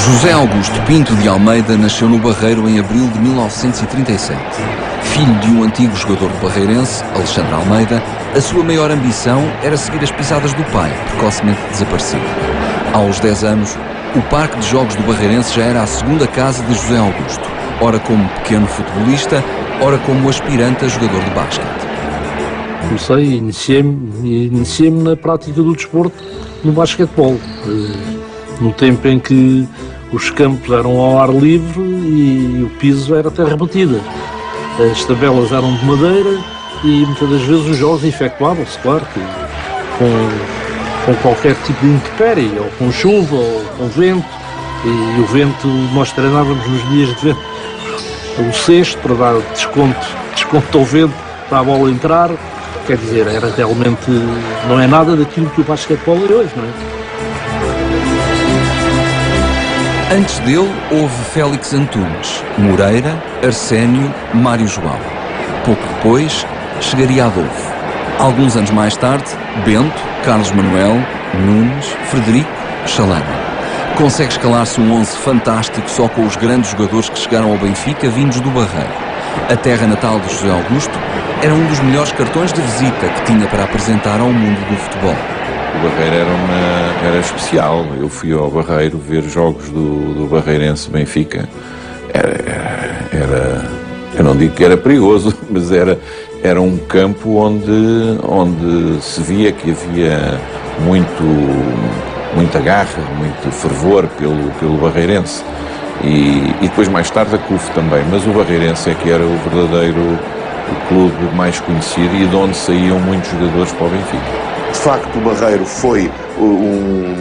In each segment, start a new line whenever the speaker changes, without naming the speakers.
José Augusto Pinto de Almeida nasceu no Barreiro em abril de 1937. Filho de um antigo jogador do barreirense, Alexandre Almeida, a sua maior ambição era seguir as pisadas do pai, precocemente desaparecido. Aos 10 anos, o Parque de Jogos do Barreirense já era a segunda casa de José Augusto, ora como pequeno futebolista, ora como aspirante a jogador de basquete.
Comecei, iniciei-me na prática do desporto no basquetebol, no tempo em que os campos eram ao ar livre e o piso era terra batida. As tabelas eram de madeira e muitas das vezes os jogos efetuavam-se, claro, que com qualquer tipo de intempérie, ou com chuva, ou com vento, e o vento, nós treinávamos nos dias de vento o cesto para dar desconto ao vento para a bola entrar. Quer dizer, era realmente, não é nada daquilo que o basquetebol é hoje, não é?
Antes dele, houve Félix Antunes, Moreira, Arsénio, Mário João. Pouco depois, chegaria Adolfo. Alguns anos mais tarde, Bento, Carlos Manuel, Nunes, Frederico, Chalana. Consegue escalar-se um 11 fantástico só com os grandes jogadores que chegaram ao Benfica vindos do Barreiro. A terra natal de José Augusto era um dos melhores cartões de visita que tinha para apresentar ao mundo do futebol.
O Barreiro era especial. Eu fui ao Barreiro ver jogos do Barreirense Benfica. Eu não digo que era perigoso, mas era um campo onde se via que havia muita garra, muito fervor pelo Barreirense. E depois mais tarde a CUF também, mas o Barreirense é que era o verdadeiro clube mais conhecido e de onde saíam muitos jogadores para o Benfica.
De facto, o Barreiro foi um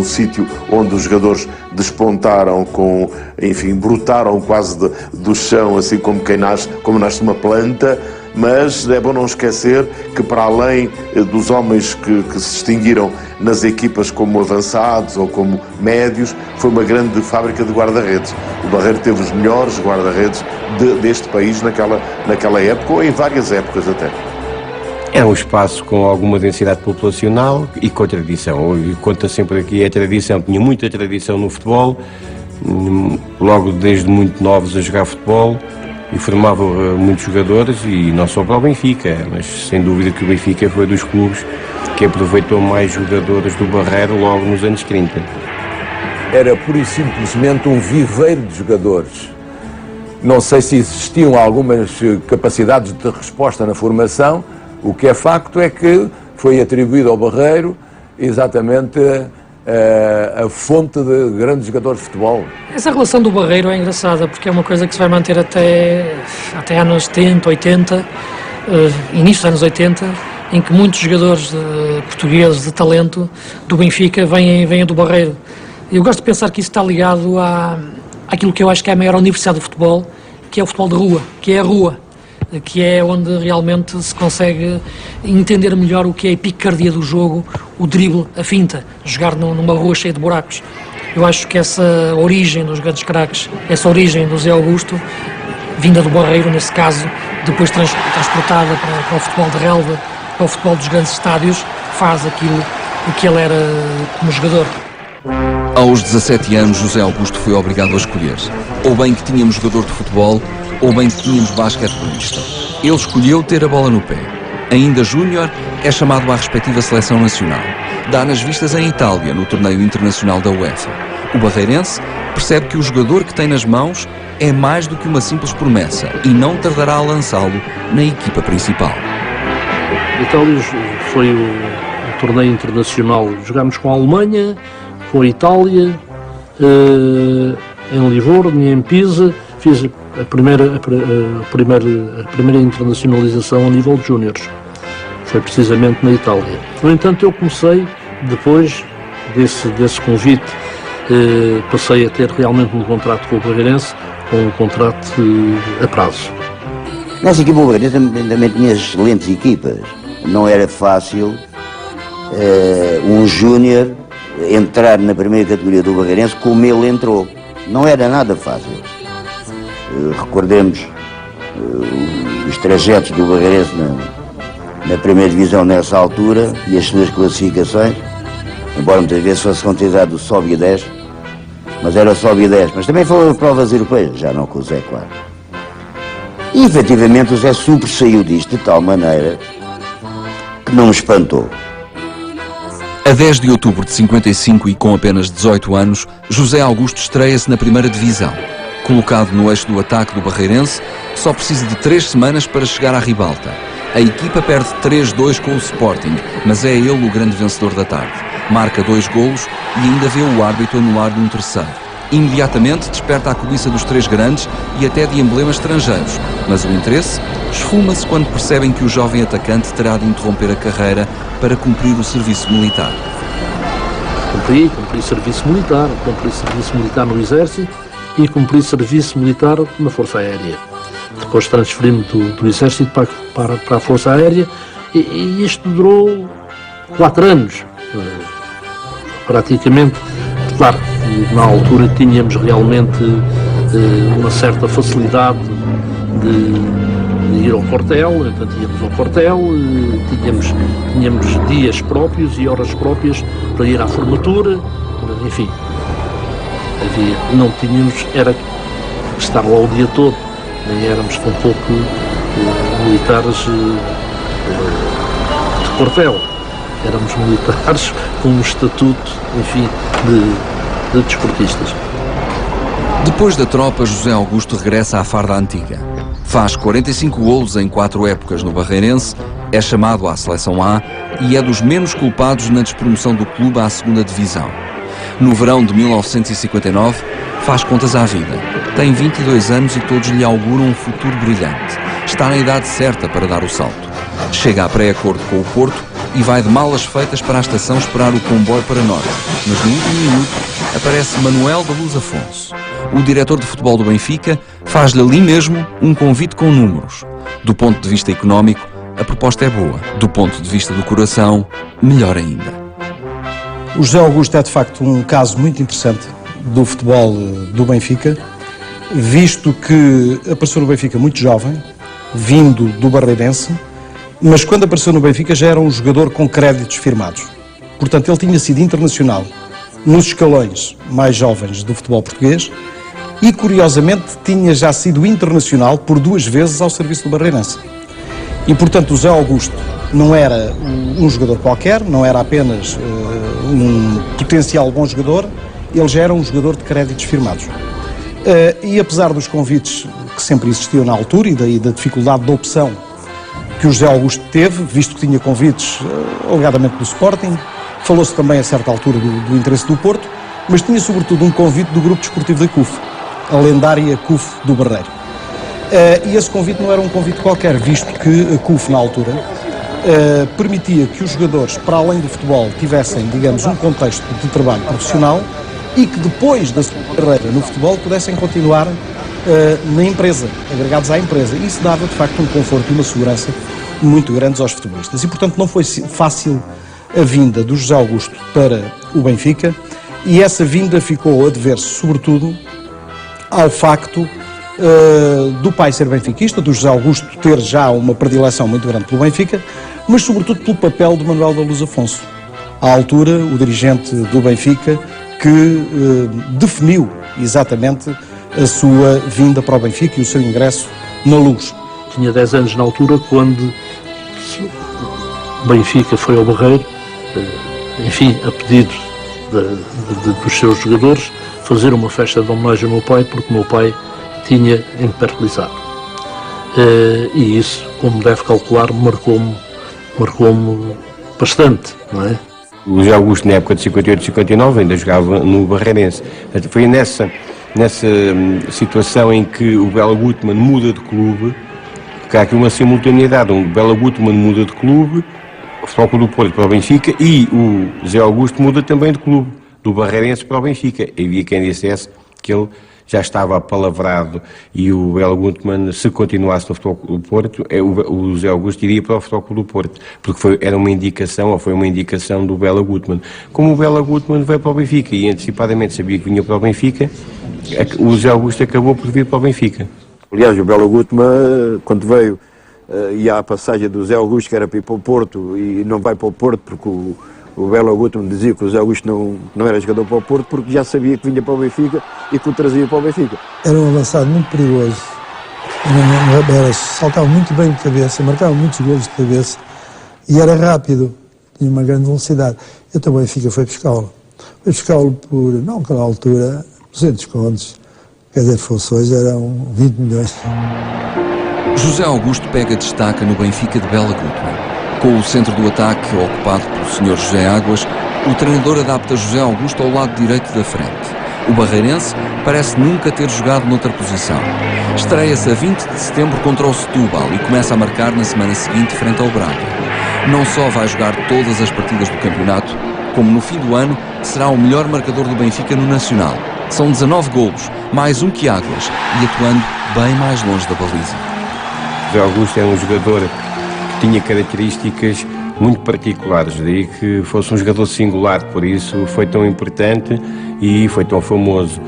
sítio onde os jogadores despontaram brotaram quase do chão, assim como nasce uma planta. Mas é bom não esquecer que, para além dos homens que se distinguiram nas equipas como avançados ou como médios, foi uma grande fábrica de guarda-redes. O Barreiro teve os melhores guarda-redes deste país naquela época, ou em várias épocas até.
É um espaço com alguma densidade populacional e com tradição. E conta sempre aqui a tradição. Tinha muita tradição no futebol, logo desde muito novos a jogar futebol, e formava muitos jogadores, e não só para o Benfica, mas sem dúvida que o Benfica foi dos clubes que aproveitou mais jogadores do Barreiro logo nos anos 30.
Era pura e simplesmente um viveiro de jogadores. Não sei se existiam algumas capacidades de resposta na formação. O que é facto é que foi atribuído ao Barreiro exatamente a fonte de grandes jogadores de futebol.
Essa relação do Barreiro é engraçada, porque é uma coisa que se vai manter até anos 70, 80, início dos anos 80, em que muitos jogadores portugueses de talento do Benfica vêm do Barreiro. Eu gosto de pensar que isso está ligado àquilo que eu acho que é a maior universidade do futebol, que é o futebol de rua, que é a rua, que é onde realmente se consegue entender melhor o que é a picardia do jogo, o drible, a finta, jogar numa rua cheia de buracos. Eu acho que essa origem dos grandes craques, essa origem do Zé Augusto, vinda do Barreiro, nesse caso, depois transportada para o futebol de relva, para o futebol dos grandes estádios, faz aquilo que ele era como jogador.
Aos 17 anos, José Augusto foi obrigado a escolher. Ou bem que tínhamos jogador de futebol, ou bem que tínhamos basquetebolista. Ele escolheu ter a bola no pé. Ainda júnior, é chamado à respectiva seleção nacional. Dá nas vistas em Itália, no torneio internacional da UEFA. O barreirense percebe que o jogador que tem nas mãos é mais do que uma simples promessa e não tardará a lançá-lo na equipa principal.
Itália foi o torneio internacional. Jogámos com a Alemanha, com a Itália, em Livorno e em Pisa. Fiz a primeira internacionalização a nível de júniores. Foi precisamente na Itália. No entanto, eu comecei, depois desse convite, passei a ter realmente um contrato com o Barreirense, com um contrato a prazo.
Nessa equipa, o Barreirense também tinha excelentes equipas. Não era fácil um júnior entrar na primeira categoria do Barreirense como ele entrou. Não era nada fácil. Recordemos os trajetos do Barreirense na primeira divisão nessa altura e as suas classificações, embora muitas vezes fosse considerado o sobe e desce, mas era só B10, mas também foi provas europeias, já não com o Zé, claro. E efetivamente o Zé sobressaiu disto de tal maneira que não me espantou.
A 10 de outubro de 55 e com apenas 18 anos, José Augusto estreia-se na primeira divisão. Colocado no eixo do ataque do Barreirense, só precisa de 3 semanas para chegar à ribalta. A equipa perde 3-2 com o Sporting, mas é ele o grande vencedor da tarde. Marca 2 golos e ainda vê o árbitro anular-lhe um terceiro. Imediatamente desperta a cobiça dos 3 grandes e até de emblemas estrangeiros, mas o interesse esfuma-se quando percebem que o jovem atacante terá de interromper a carreira para cumprir o serviço militar.
Cumpri serviço militar no Exército e cumpri serviço militar na Força Aérea. Depois transferi-me do Exército para a Força Aérea e isto durou 4 anos, praticamente. Claro, na altura tínhamos realmente uma certa facilidade de ir ao quartel, então íamos ao quartel, tínhamos dias próprios e horas próprias para ir à formatura, enfim. Não tínhamos, era estar lá o dia todo, nem éramos tão pouco militares de quartel. Éramos militares com um estatuto, enfim, de desportistas.
Depois da tropa, José Augusto regressa à farda antiga. Faz 45 golos em 4 épocas no Barreirense, é chamado à Seleção A e é dos menos culpados na despromoção do clube à 2ª Divisão. No verão de 1959, faz contas à vida. Tem 22 anos e todos lhe auguram um futuro brilhante. Está na idade certa para dar o salto. Chega a pré-acordo com o Porto e vai de malas feitas para a estação esperar o comboio para Norte. Mas no último minuto aparece Manuel da Luz Afonso. O diretor de futebol do Benfica faz-lhe ali mesmo um convite com números. Do ponto de vista económico, a proposta é boa. Do ponto de vista do coração, melhor ainda.
O José Augusto é de facto um caso muito interessante do futebol do Benfica, visto que apareceu no Benfica muito jovem, vindo do Barreirense, mas quando apareceu no Benfica já era um jogador com créditos firmados. Portanto, ele tinha sido internacional nos escalões mais jovens do futebol português e, curiosamente, tinha já sido internacional por 2 vezes ao serviço do Barreirense. E, portanto, o José Augusto não era um jogador qualquer, não era apenas um potencial bom jogador, ele já era um jogador de créditos firmados. E apesar dos convites que sempre existiam na altura e daí da dificuldade da opção que o José Augusto teve, visto que tinha convites, alegadamente do Sporting, falou-se também a certa altura do interesse do Porto, mas tinha sobretudo um convite do Grupo Desportivo da CUF, a lendária CUF do Barreiro. E esse convite não era um convite qualquer, visto que a CUF, na altura, permitia que os jogadores, para além do futebol, tivessem, digamos, um contexto de trabalho profissional e que depois da sua carreira no futebol pudessem continuar na empresa, agregados à empresa. Isso dava, de facto, um conforto e uma segurança muito grandes aos futebolistas. E, portanto, não foi fácil a vinda do José Augusto para o Benfica e essa vinda ficou a dever-se, sobretudo, ao facto do pai ser benfiquista, do José Augusto ter já uma predileção muito grande pelo Benfica, mas, sobretudo, pelo papel de Manuel da Luz Afonso. À altura, o dirigente do Benfica que definiu exatamente a sua vinda para o Benfica e o seu ingresso na Luz.
Tinha 10 anos na altura quando o Benfica foi ao Barreiro, enfim, a pedido dos seus jogadores, fazer uma festa de homenagem ao meu pai, porque o meu pai tinha emperlizado. E isso, como deve calcular, marcou-me bastante, não é?
O José Augusto, na época de 58 e 59, ainda jogava no Barreirense. Foi nessa situação em que o Bela Gutmann muda de clube, que há aqui uma simultaneidade. O Bela Gutmann muda de clube, o Futebol Clube do Porto para o Benfica, e o José Augusto muda também de clube, do Barreirense para o Benfica. Havia quem dissesse que ele já estava apalavrado e o Bela Gutmann, se continuasse no Futebol Clube do Porto, o José Augusto iria para o Futebol Clube do Porto, porque foi uma indicação do Bela Gutmann. Como o Bela Gutmann veio para o Benfica e antecipadamente sabia que vinha para o Benfica, o José Augusto acabou por vir para o Benfica.
Aliás, o Bela Gutmann, quando veio, e há a passagem do José Augusto que era para ir para o Porto e não vai para o Porto porque o
O Belo Augusto me dizia que o José Augusto não era jogador para o Porto porque já sabia que vinha para o Benfica e que o trazia para o Benfica.
Era um avançado muito perigoso, saltava muito bem de cabeça, marcava muitos golos de cabeça e era rápido, tinha uma grande velocidade. Então o Benfica foi buscá-lo. Foi buscá-lo por, não naquela altura, 200 contos, quer dizer, funções eram 20 milhões.
José Augusto pega destaca no Benfica de Bela Gutmann. Com o centro do ataque ocupado pelo Sr. José Águas, o treinador adapta José Augusto ao lado direito da frente. O barreirense parece nunca ter jogado noutra posição. Estreia-se a 20 de setembro contra o Setúbal e começa a marcar na semana seguinte frente ao Braga. Não só vai jogar todas as partidas do campeonato, como no fim do ano será o melhor marcador do Benfica no Nacional. São 19 golos, mais um que Águas, e atuando bem mais longe da baliza.
José Augusto é um jogador que tinha características muito particulares, daí que fosse um jogador singular, por isso foi tão importante e foi tão famoso.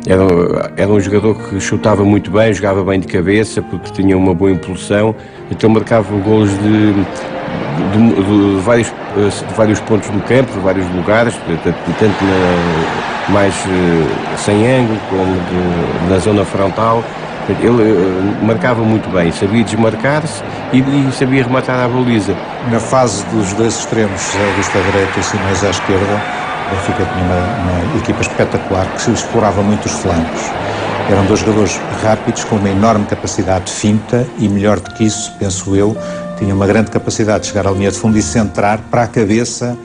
Era um jogador que chutava muito bem, jogava bem de cabeça, porque tinha uma boa impulsão, então marcava golos de vários pontos do campo, de vários lugares, tanto mais sem ângulo como na zona frontal. Ele marcava muito bem, sabia desmarcar-se e sabia rematar à baliza.
Na fase dos dois extremos, José Augusto à direita e Simões à esquerda, o Benfica tinha uma equipa espetacular que explorava muito os flancos. Eram dois jogadores rápidos, com uma enorme capacidade de finta e, melhor do que isso, penso eu, tinha uma grande capacidade de chegar à linha de fundo e centrar para a cabeça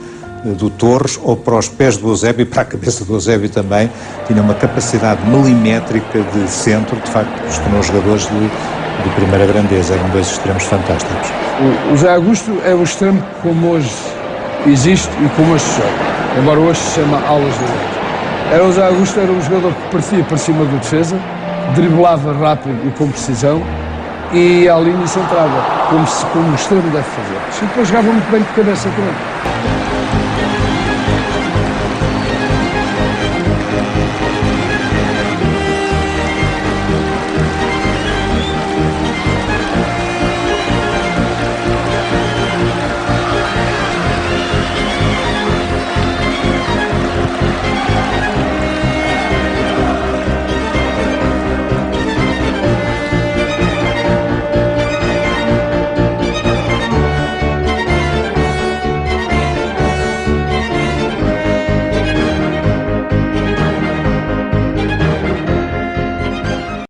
do Torres ou para os pés do Eusébio e para a cabeça do Eusébio também. Tinha uma capacidade milimétrica de centro, de facto, os tornou jogadores de primeira grandeza. Eram dois extremos fantásticos.
O José Augusto é o extremo como hoje existe e como hoje se joga, embora hoje se chama alas direitas. O José Augusto era um jogador que partia para cima do defesa, driblava rápido e com precisão e à linha centrava, como o extremo deve fazer. E depois jogava muito bem de cabeça também.